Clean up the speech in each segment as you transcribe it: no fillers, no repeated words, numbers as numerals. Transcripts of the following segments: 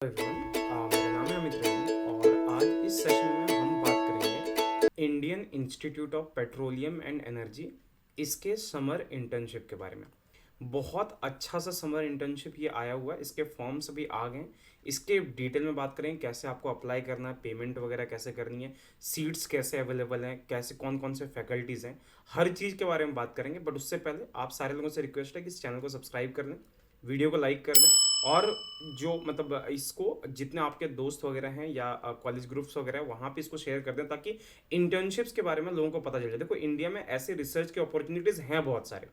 मेरा नाम है अमित रैनी और आज इस सेशन में हम बात करेंगे Indian institute of petroleum and energy इसके समर इंटर्नशिप के बारे में। बहुत अच्छा सा समर इंटर्नशिप ये आया हुआ है, इसके फॉर्म्स अभी आ गए। इसके डिटेल में बात करेंगे, कैसे आपको अप्लाई करना है, पेमेंट वगैरह कैसे करनी है, सीट्स कैसे अवेलेबल हैं, कैसे कौन कौन से फैकल्टीज़ हैं, हर चीज़ के बारे में बात करेंगे। बट उससे पहले आप सारे लोगों से रिक्वेस्ट है कि इस चैनल को सब्सक्राइब कर दें, वीडियो को लाइक कर दें और जो मतलब इसको जितने आपके दोस्त वगैरह हैं या कॉलेज ग्रुप्स वगैरह हैं वहाँ पे इसको शेयर कर दें, ताकि इंटर्नशिप्स के बारे में लोगों को पता चल जाए। देखो, इंडिया में ऐसे रिसर्च के अपॉर्चुनिटीज़ हैं बहुत सारे,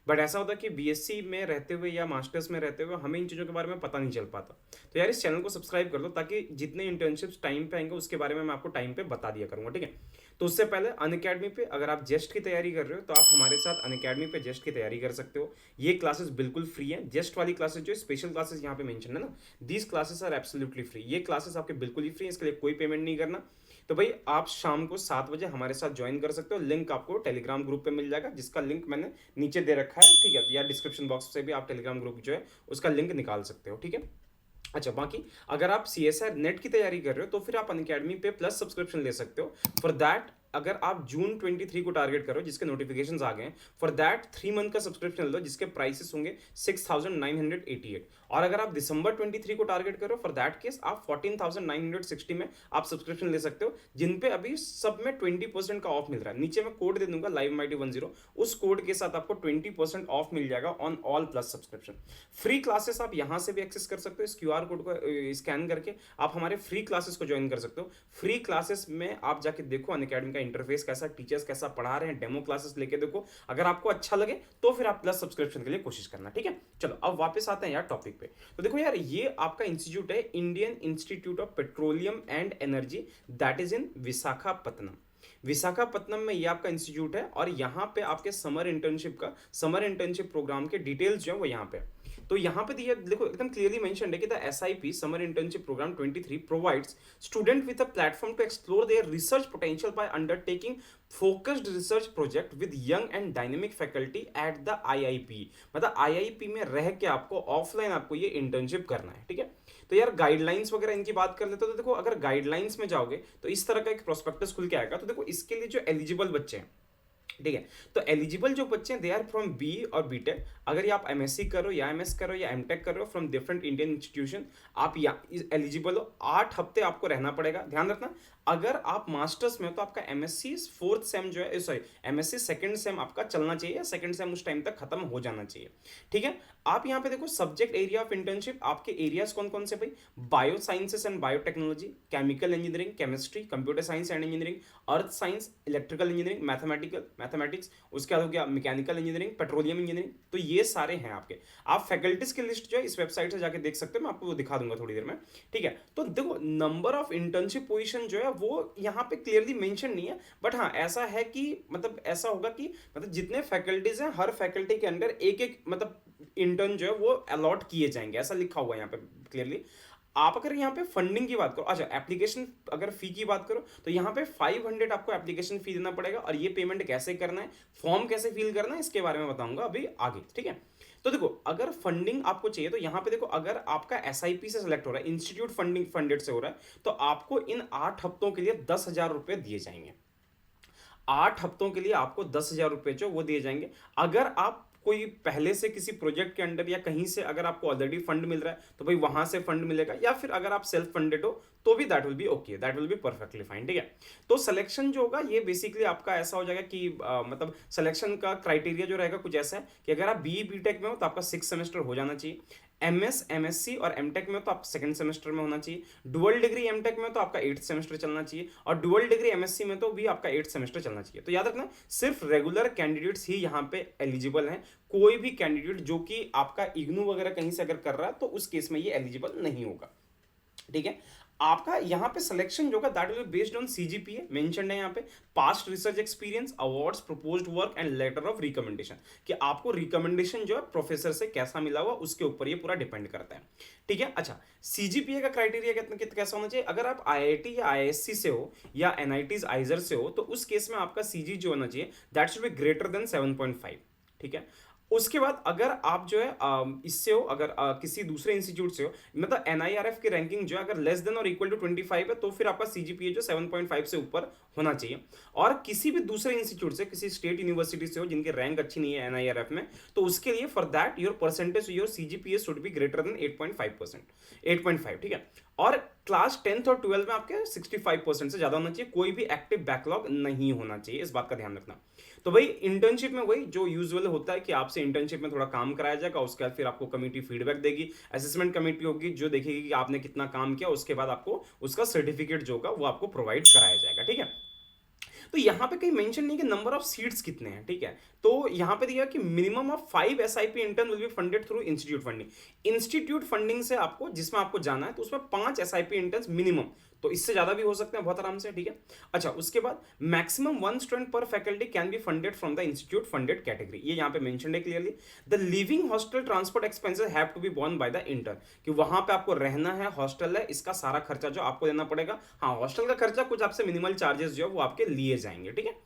बट ऐसा होता है कि बीएससी में रहते हुए या मास्टर्स में रहते हुए हमें इन चीज़ों के बारे में पता नहीं चल पाता। तो यार, इस चैनल को सब्सक्राइब कर दो, ताकि जितने इंटर्नशिप्स टाइम पे आएंगे उसके बारे में मैं आपको टाइम पे बता दिया करूँगा, ठीक है। तो उससे पहले अनअकैडमी पे अगर आप जेस्ट की तैयारी कर रहे हो तो आप हमारे साथ अनअकैडमी पे जेस्ट की तैयारी कर सकते हो। ये क्लासेस बिल्कुल फ्री है। जेस्ट वाली क्लासेस जो स्पेशल क्लासेस यहाँ पे मेंशन है ना, these classes are absolutely free. ये क्लासेस आपके बिल्कुल ही फ्री है, इसके लिए कोई पेमेंट नहीं करना। तो भाई, आप शाम को 7 बजे हमारे साथ ज्वाइन कर सकते हो। लिंक आपको टेलीग्राम ग्रुप पे मिल जाएगा, जिसका लिंक मैंने नीचे दे रखा है, ठीक है। या डिस्क्रिप्शन बॉक्स से भी आप टेलीग्राम ग्रुप जो है उसका लिंक निकाल सकते हो, ठीक है। अच्छा, बाकी अगर आप सी एस आर नेट की तैयारी कर रहे हो तो फिर आप अनअकैडमी पे प्लस सब्सक्रिप्शन ले सकते हो। फॉर दैट, अगर आप जून 23 को टारगेट करो, जिसके नोटिफिकेशंस आ गए हैं, फॉर दैट 3 मंथ का सब्सक्रिप्शन लो, जिसके प्राइसेस होंगे 6,988। और अगर आप दिसंबर 23 को टारगेट करो, फॉर दैट केस आप 14,960 में आप सब्सक्रिप्शन ले सकते हो, जिन पे अभी सब में 20% का ऑफ मिल रहा है। नीचे मैं कोड दे दूंगा, लाइव माइटी 10, उस कोड के साथ आपको 20% ऑफ मिल जाएगा on all plus subscription. Free classes आप यहाँ से भी एक्सेस कर सकते हो, इस क्यूआर कोड को स्कैन करके आप हमारे फ्री क्लासेस को ज्वाइन कर सकते हो। फ्री क्लासेस में आप जाके देखो अनअकैडमी का इंटरफेस कैसा, टीचर्स कैसा पढ़ा रहे हैं, डेमो क्लासेस लेके देखो। अगर आपको अच्छा लगे तो फिर आप प्लस सब्सक्रिप्शन के लिए कोशिश करना, ठीक है। चलो अब वापस आते हैं यार टॉपिक पे। तो देखो यार, ये आपका इंस्टीट्यूट है Indian institute of petroleum and energy, that is in Visakhapatnam. Visakhapatnam में ये आपका इंस्टीट्यूट है और यहाँ पे आपके समर इंटर्नशिप प्रोग्राम के डिटेल्स जो है वो यहाँ पे। तो यहाँ पे दिया, देखो एकदम क्लियरली मेंशन्ड है कि the SIP summer internship program 23 provides student with a platform to explore their research potential by undertaking focused research project with young and dynamic faculty at the IIP. मतलब आईआईपी में रह के आपको offline आपको ये internship करना है, ठीक है। तो यार, गाइडलाइंस वगैरह इनकी बात कर लेते हो तो देखो, अगर गाइडलाइंस में जाओगे तो इस तरह का एक प्रोस्पेक्टस खुल के आएगा। तो देखो, इसके लिए जो एलिजिबल बच्चे हैं, ठीक है, तो एलिजिबल जो बच्चे हैं दे आर फ्रॉम बी और बीटेक। अगर ये आप एमएससी करो या एमएस करो या एमटेक करो फ्रॉम डिफरेंट इंडियन इंस्टीट्यूशन, आप या एलिजिबल हो। 8 हफ्ते आपको रहना पड़ेगा। ध्यान रखना, अगर आप मास्टर्स में हो तो आपका एमएससी फोर्थ सेम जो है, सॉरी, एमएससी सेकंड सेम आपका चलना चाहिए या सेकंड सेम उस टाइम तक खत्म हो जाना चाहिए, ठीक है। आप यहाँ पे देखो, सब्जेक्ट एरिया ऑफ इंटर्नशिप आपके एरियाज कौन कौन से भाई, bio sciences and biotechnology, chemical engineering, chemistry, computer science and engineering, earth science, electrical engineering, mathematics, उसके बाद हो गया मैकेनिकल इंजीनियरिंग, पेट्रोलियम इंजीनियरिंग। तो ये सारे हैं आपके। आप फैकल्टीज की लिस्ट जो है इस वेबसाइट से जाके देख सकते हो, मैं आपको वो दिखा दूंगा थोड़ी देर में, ठीक है। तो देखो, नंबर ऑफ इंटर्नशिप पोजीशन जो है वो यहाँ पे क्लियरली मेंशन नहीं है, बट हाँ ऐसा है कि मतलब ऐसा होगा कि मतलब जितने फैकल्टीज हैं हर फैकल्टी के अंदर एक एक मतलब इंटर्न जो है वो अलॉट किए जाएंगे, ऐसा लिखा हुआ है यहाँ पे क्लियरली। आप अगर यहाँ पे फंडिंग की बात करो, अच्छा एप्लीकेशन अगर फी की बात करो तो यहाँ पे 500 आपको एप्लीकेशन फी देना पड़ेगा। और ये पेमेंट कैसे करना है, फॉर्म कैसे फिल करना है, इसके बारे में बताऊंगा अभी आगे, ठीक है। तो देखो, अगर फंडिंग आपको चाहिए तो यहाँ पे देखो, अगर आपका एसआईपी से सिलेक्ट हो रहा है, इंस्टीट्यूट फंडिंग फंडेड से हो रहा है, तो आपको इन 8 हफ्तों के लिए 10,000 रुपये दिए जाएंगे। 8 हफ्तों के लिए आपको 10,000 रुपये जो वो दिए जाएंगे। अगर आप कोई पहले से किसी प्रोजेक्ट के अंडर या कहीं से अगर आपको ऑलरेडी फंड मिल रहा है तो भाई वहां से फंड मिलेगा, या फिर अगर आप सेल्फ फंडेड हो तो भी that will be okay, that will be perfectly fine, ठीक है। तो सिलेक्शन जो होगा ये बेसिकली आपका ऐसा हो जाएगा कि मतलब सिलेक्शन का क्राइटेरिया जो रहेगा कुछ ऐसा है कि अगर आप बी बीटेक में हो तो आपका 6 सेमेस्टर हो जाना चाहिए। एमएस एमएससी और एमटेक में हो तो आप सेकंड सेमेस्टर में होना चाहिए। डुअल डिग्री एमटेक में हो तो आपका 8th सेमेस्टर चलना चाहिए, और डुअल डिग्री एमएससी में तो भी आपका 8th सेमेस्टर चलना चाहिए। तो याद रखना, सिर्फ रेगुलर कैंडिडेट्स ही यहाँ पे एलिजिबल हैं। कोई भी कैंडिडेट जो कि आपका इग्नू वगैरह कहीं से अगर कर रहा है तो उस केस में ये एलिजिबल नहीं होगा, ठीक है। आपका यहाँ पे सिलेक्शन जो होगा that will be based on CGPA, mentioned है यहाँ पे, past research experience, awards, proposed work and later of recommendation, कि आपको रिकमेंडेशन जो है प्रोफेसर से कैसा मिला हुआ उसके ऊपर ये पूरा डिपेंड करता है, ठीक है। अच्छा, सीजीपीए का क्राइटेरिया कैसा होना चाहिए, अगर आप आईआईटी या आईएससी से हो या एनआईटीज आइजर से हो तो उस केस में आपका सीजी जो होना चाहिए that should be greater than 7.5, ठीक है। उसके बाद अगर आप जो है इससे हो, अगर किसी दूसरे इंस्टीट्यूट से हो, मतलब एनआईआरएफ की रैंकिंग जो है अगर लेस देन और इक्वल टू 25 है, तो फिर आपका सीजीपीए जो 7.5 से ऊपर होना चाहिए। और किसी भी दूसरे इंस्टीट्यूट से, किसी स्टेट यूनिवर्सिटी से हो जिनकी रैंक अच्छी नहीं है एनआईआरएफ में, तो उसके लिए for that your percentage your CGPA should be greater than 8.5%, 8.5, ठीक है। और क्लास 10th और 12 में आपके 65% से ज्यादा होना चाहिए, कोई भी एक्टिव बैकलॉग नहीं होना चाहिए, इस बात का ध्यान रखना। तो भाई इंटर्नशिप में वही जो यूजुअल होता है कि आपसे इंटर्नशिप में थोड़ा काम कराया जाएगा, उसके बाद फिर आपको कमेटी फीडबैक देगी, असेसमेंट कमेटी होगी जो देखेगी कि आपने कितना काम किया, उसके बाद आपको उसका सर्टिफिकेट जो होगा वो आपको प्रोवाइड कराया जाएगा, ठीक है। तो यहाँ पे कहीं मेंशन नहीं कि नंबर ऑफ सीट्स कितने हैं, ठीक है। तो यहाँ पे दिया कि minimum of 5 SIP intern will be funded through institute funding. Institute funding से आपको जिसमें आपको जाना है तो उसमें 5 एसआईपी इंटर्न्स मिनिमम, तो इससे ज्यादा भी हो सकते हैं बहुत आराम से, ठीक है। अच्छा, उसके बाद maximum 1 student per faculty can be funded from the institute funded category, ये यहाँ पे मेंशन है clearly. The living hostel transport expenses have to be borne by the intern, कि वहां पे आपको रहना है, हॉस्टल है, इसका सारा खर्चा जो आपको देना पड़ेगा। हाँ, हॉस्टल का खर्चा कुछ आपसे मिनिमल चार्जेस जो है वो आपके लिए जाएंगे, ठीक है।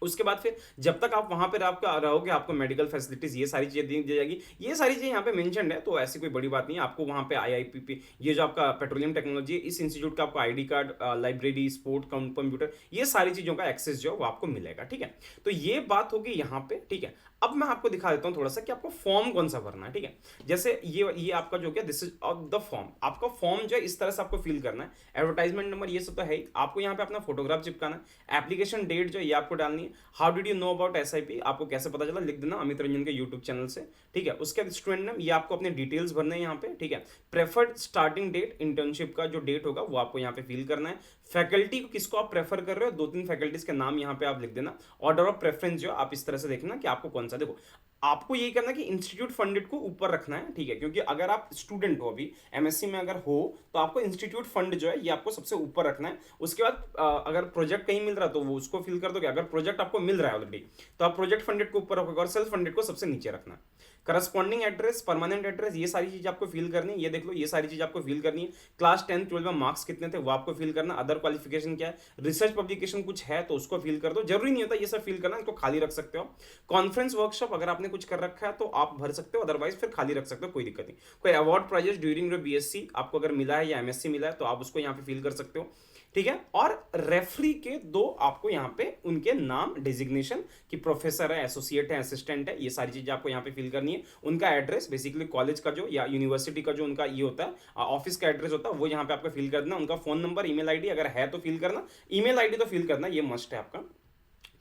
उसके बाद फिर जब तक आप वहां पर आपका रहोगे, आपको मेडिकल फैसिलिटीज ये सारी चीजें दी जाएगी, ये सारी चीजें यहाँ पे मेंशन्ड है, तो ऐसी कोई बड़ी बात नहीं है। आपको वहां पे आईआईपीपी, ये जो आपका पेट्रोलियम टेक्नोलॉजी, इस इंस्टीट्यूट का आपको ID card, library, sport, computer, ये सारी चीजों का एक्सेस जो है वो आपको मिलेगा, ठीक है। तो ये बात होगी यहाँ पे, ठीक है। अब मैं आपको दिखा देता हूँ थोड़ा सा कि आपको फॉर्म कौन सा भरना है, ठीक है। जैसे ये आपका जो क्या, दिस इज द फॉर्म, आपका फॉर्म जो है इस तरह से आपको फिल करना है। एडवर्टाइजमेंट नंबर ये सब तो है ही, आपको यहाँ पे अपना फोटोग्राफ चिपकाना है, एप्लीकेशन डेट जो है ये आपको डालनी है। How did you know about SIP, आपको कैसे पता चला, लिख देना अमित रंजन के यूट्यूब चैनल से, ठीक है। उसके बाद स्टूडेंट नेम, ये आपको अपने डिटेल्स भरने हैं यहाँ पे, ठीक है। प्रेफर्ड स्टार्टिंग डेट, इंटर्नशिप का जो डेट होगा वो आपको यहाँ पे फिल करना है। फैकल्टी को किसको आप प्रेफर कर रहे हो, 2-3 फैकल्टीज के नाम यहाँ पे आप लिख देना। ऑर्डर ऑफ प्रेफरेंस जो आप इस तरह से देखना कि आपको कौन सा, देखो आपको यही करना है कि इंस्टीट्यूट फंडेड को ऊपर रखना है, ठीक है। क्योंकि अगर आप स्टूडेंट हो, अभी एमएससी में अगर हो, तो आपको इंस्टीट्यूट फंड जो है ये आपको सबसे ऊपर रखना है। उसके बाद अगर प्रोजेक्ट कहीं मिल रहा है तो वो उसको फिल कर दोगे, अगर प्रोजेक्ट आपको मिल रहा है ऑलरेडी तो आप प्रोजेक्ट फंडेड को ऊपर रखोगे, और सेल्फ फंडेड को सबसे नीचे रखना है। करस्पॉन्डिंग एड्रेस, परमानेंट एड्रेस, ये सारी चीज आपको फिल करनी है, ये देख लो, ये सारी चीज आपको फिल करनी है। क्लास 10th 12 में मार्क्स कितने थे वो आपको फिल करना। अदर क्वालिफिकेशन क्या है, रिसर्च पब्लिकेशन कुछ है तो उसको फिल कर दो, जरूरी नहीं होता ये सब फिल करना, इसको खाली रख सकते हो। कॉन्फ्रेंस वर्कशॉप अगर आपने कुछ कर रखा है तो आप भर सकते हो, अदरवाइज फिर खाली रख सकते हो, कोई दिक्कत नहीं। कोई award prizes during your BSc आपको अगर मिला है या एमएससी मिला है तो आप उसको यहाँ पे फिल कर सकते हो, ठीक है। और रेफरी के दो आपको यहाँ पे उनके नाम, डेजिग्नेशन कि प्रोफेसर है, एसोसिएट है, असिस्टेंट है, ये सारी चीजें आपको यहाँ पे फिल करनी है। उनका एड्रेस, बेसिकली कॉलेज का जो या यूनिवर्सिटी का जो उनका ये होता है, ऑफिस का एड्रेस होता है, वो यहाँ पे आपको फिल कर देना। उनका फोन नंबर, ईमेल आईडी अगर है तो फिल करना, ईमेल आईडी तो फिल करना, ये मस्ट है आपका,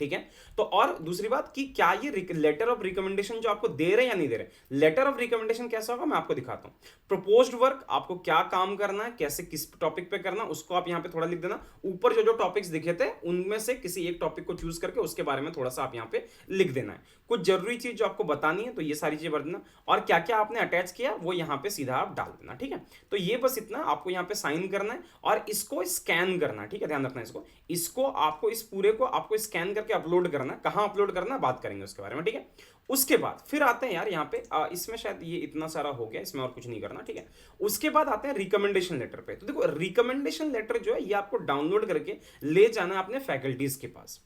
ठीक है। तो और दूसरी बात कि क्या ये लेटर ऑफ रिकमेंडेशन जो आपको दे रहे हैं या नहीं दे रहे। लेटर ऑफ रिकमेंडेशन कैसा होगा मैं आपको दिखाता हूं। प्रपोज्ड वर्क, आपको क्या काम करना है, कैसे किस टॉपिक पे करना, उसको आप यहां पे थोड़ा लिख देना। ऊपर जो जो टॉपिक्स दिखे थे उनमें से किसी एक टॉपिक को चूज करके उसके बारे में थोड़ा सा आप यहां पे लिख देना है। कुछ जरूरी चीज जो आपको बतानी है तो ये सारी चीजें भर देना, और क्या क्या आपने अटैच किया वो यहां पे सीधा आप डाल देना, ठीक है। तो ये बस इतना आपको यहां पे साइन करना है और इसको स्कैन करना है, ठीक है, ध्यान रखना इसको आपको इस पूरे को आपको स्कैन करके अपलोड करना है। कहां अपलोड करना बात करेंगे उसके बारे में, ठीक है। उसके बाद फिर आते हैं यार यहाँ पे इसमें शायद ये इतना सारा हो गया, इसमें और कुछ नहीं करना, ठीक है। उसके बाद आते हैं रिकमेंडेशन लेटर पे। तो देखो रिकमेंडेशन लेटर जो है ये आपको डाउनलोड करके ले जाना है अपने फैकल्टीज के पास,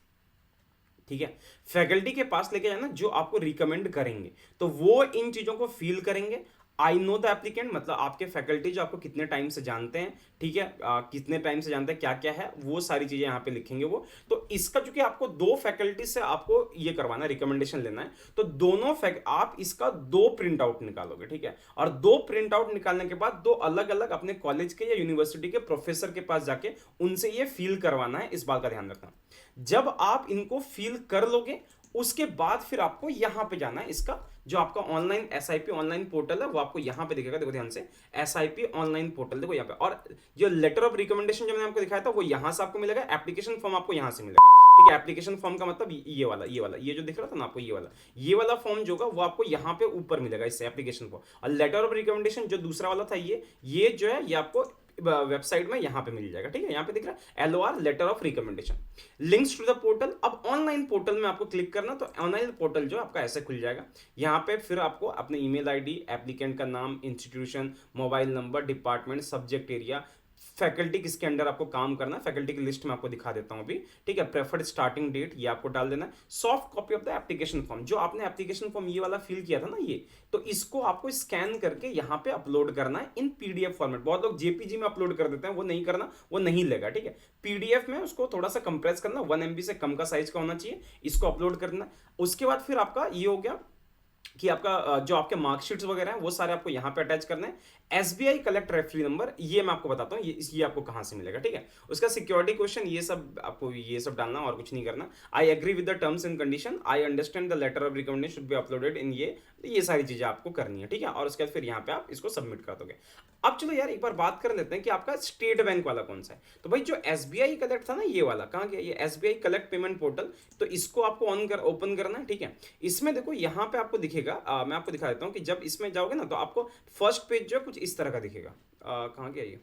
ठीक है। फैकल्टी के पास लेके जाना जो आपको रिकमेंड करेंगे, तो वो इन चीजों को फील करेंगे। आई नो द एप्लीकेंट, मतलब आपके फैकल्टी जो आपको कितने टाइम से जानते हैं, ठीक है, कितने टाइम से जानते हैं, क्या क्या है, वो सारी चीजें यहाँ पे लिखेंगे वो। तो इसका चूंकि आपको 2 फैकल्टी से आपको ये करवाना है, रिकमेंडेशन लेना है, तो दोनों आप इसका 2 प्रिंट आउट निकालोगे, ठीक है। और 2 प्रिंट आउट निकालने के बाद 2 अलग अलग अपने कॉलेज के या यूनिवर्सिटी के प्रोफेसर के पास जाके उनसे ये फील करवाना है, इस बात का ध्यान रखना। जब आप इनको फील कर लोगे उसके बाद फिर आपको यहां पे जाना है, इसका जो आपका ऑनलाइन एसआईपी ऑनलाइन पोर्टल है वो आपको यहां पे दिखेगा, देखो ध्यान से, एसआईपी ऑनलाइन पोर्टल देखो यहां पे। और जो लेटर ऑफ रिकमेंडेशन जो मैंने आपको दिखाया था वो यहां से आपको मिलेगा, एप्लीकेशन फॉर्म आपको यहां से मिलेगा, ठीक है। एप्लीकेशन फॉर्म का मतलब ये जो दिख रहा था ना आपको, ये वाला फॉर्म जो होगा वो आपको यहां पे ऊपर मिलेगा, इससे एप्लीकेशन फॉर्म। और लेटर ऑफ रिकमेंडेशन जो दूसरा वाला था ये जो है ये आपको वेबसाइट में यहां पे मिल जाएगा, ठीक है। यहां पे दिख रहा है LOR letter of recommendation, links to the portal. अब ऑनलाइन पोर्टल में आपको क्लिक करना, तो ऑनलाइन पोर्टल जो आपका ऐसे खुल जाएगा। यहां पे फिर आपको अपने ईमेल आईडी, एप्लीकेंट का नाम, institution, mobile number, department, subject area, faculty किसके अंडर आपको काम करना है, फैकल्टी की लिस्ट में आपको दिखा देता हूं अभी, ठीक है। प्रेफर्ड स्टार्टिंग डेट ये आपको डाल देना है। Soft copy of the application form, जो आपने एप्लीकेशन फॉर्म ये वाला फिल किया था ना ये, तो इसको आपको स्कैन करके यहाँ पे अपलोड करना है इन पीडीएफ फॉर्मेट। बहुत लोग जेपीजी में अपलोड कर देते हैं, वो नहीं करना, वो नहीं लेगा, ठीक है। पीडीएफ में उसको थोड़ा सा कंप्रेस करना, 1 MB से कम का साइज का होना चाहिए, इसको अपलोड करना। उसके बाद फिर आपका ये हो गया कि आपका जो आपके मार्कशीट्स वगैरह हैं वो सारे आपको यहाँ पे अटैच करने हैं। एसबीआई कलेक्ट रेफरी नंबर ये मैं आपको बताता हूँ ये आपको कहाँ से मिलेगा, ठीक है। उसका सिक्योरिटी क्वेश्चन ये सब आपको ये सब डालना और कुछ नहीं करना। I agree with the terms and condition, I understand the letter of recommendation should be uploaded in ये सारी चीजें आपको करनी है, ठीक है। और उसके बाद फिर यहाँ पे आप इसको सबमिट कर दोगे। अब चलो यार एक बार बात कर लेते हैं कि आपका स्टेट बैंक वाला कौन सा है। तो भाई जो एसबीआई कलेक्ट था ना ये वाला, कहाँ गया ये एसबीआई कलेक्ट पेमेंट पोर्टल, तो इसको आपको ओपन करना है, ठीक है। इसमें देखो यहाँ पे आपको दिखेगा, मैं आपको दिखा देता हूँ कि जब इसमें जाओगे ना तो आपको फर्स्ट पेज जो है कुछ इस तरह का दिखेगा। कहाँ गया ये,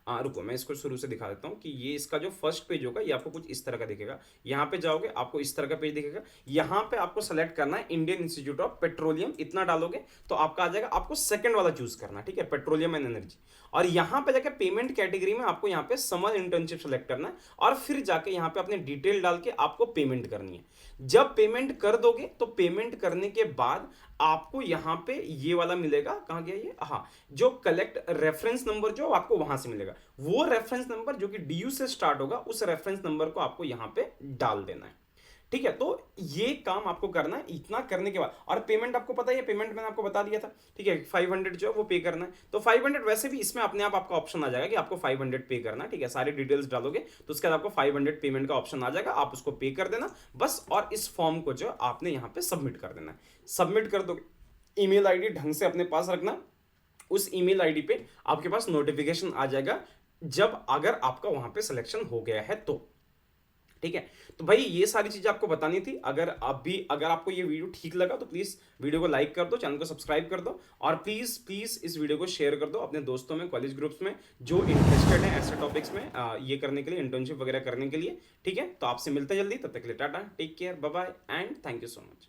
रुको मैं इसको शुरू से दिखा देता हूँ कि ये इसका जो फर्स्ट पेज होगा ये आपको कुछ इस तरह का दिखेगा। यहाँ पे जाओगे आपको इस तरह का पेज दिखेगा। यहाँ पे आपको सेलेक्ट करना है इंडियन इंस्टीट्यूट ऑफ पेट्रोलियम, इतना डालोगे तो आपका आ जाएगा। आपको सेकंड वाला चूज करना है, ठीक है, पेट्रोलियम एंड एनर्जी। और यहाँ पे जाके पेमेंट कैटेगरी में आपको यहाँ पे समर इंटर्नशिप सेलेक्ट करना है और फिर जाके यहाँ पे अपने डिटेल डाल के आपको पेमेंट करनी है। जब पेमेंट कर दोगे तो पेमेंट करने के बाद आपको यहाँ पे ये वाला मिलेगा, कहाँ गया ये, हाँ, जो कलेक्ट रेफरेंस नंबर जो आपको वहां से मिलेगा, वो रेफरेंस नंबर जो कि डीयू से स्टार्ट होगा उस रेफरेंस नंबर को आपको यहाँ पे डाल देना है, ठीक है। तो ये काम आपको करना है। इतना करने के बाद और पेमेंट आपको पता है, पेमेंट मैंने आपको बता दिया था, ठीक है, 500 जो है वो पे करना है। तो 500 वैसे भी इसमें अपने आप आपका ऑप्शन आ जाएगा कि आपको 500 पे करना है, ठीक है। सारी डिटेल्स डालोगे तो उसके बाद आपको 500 पेमेंट का ऑप्शन आ जाएगा, आप उसको पे कर देना बस। और इस फॉर्म को जो आपने यहाँ पे सबमिट कर देना है। सबमिट कर दोगे, ईमेल आईडी ढंग से अपने पास रखना, उस ईमेल आईडी पे आपके पास नोटिफिकेशन आ जाएगा जब अगर आपका वहां पे सिलेक्शन हो गया है तो, ठीक है। तो भाई ये सारी चीजें आपको बतानी थी। अगर आपको ये वीडियो ठीक लगा तो प्लीज वीडियो को लाइक कर दो, चैनल को सब्सक्राइब कर दो और प्लीज प्लीज इस वीडियो को शेयर कर दो अपने दोस्तों में, कॉलेज ग्रुप्स में जो इंटरेस्टेड है ऐसे टॉपिक्स में ये करने के लिए, इंटर्नशिप वगैरह करने के लिए, ठीक है। तो आपसे मिलते हैं जल्दी, तब तक के लिए tata, take care, bye bye and thank you so much.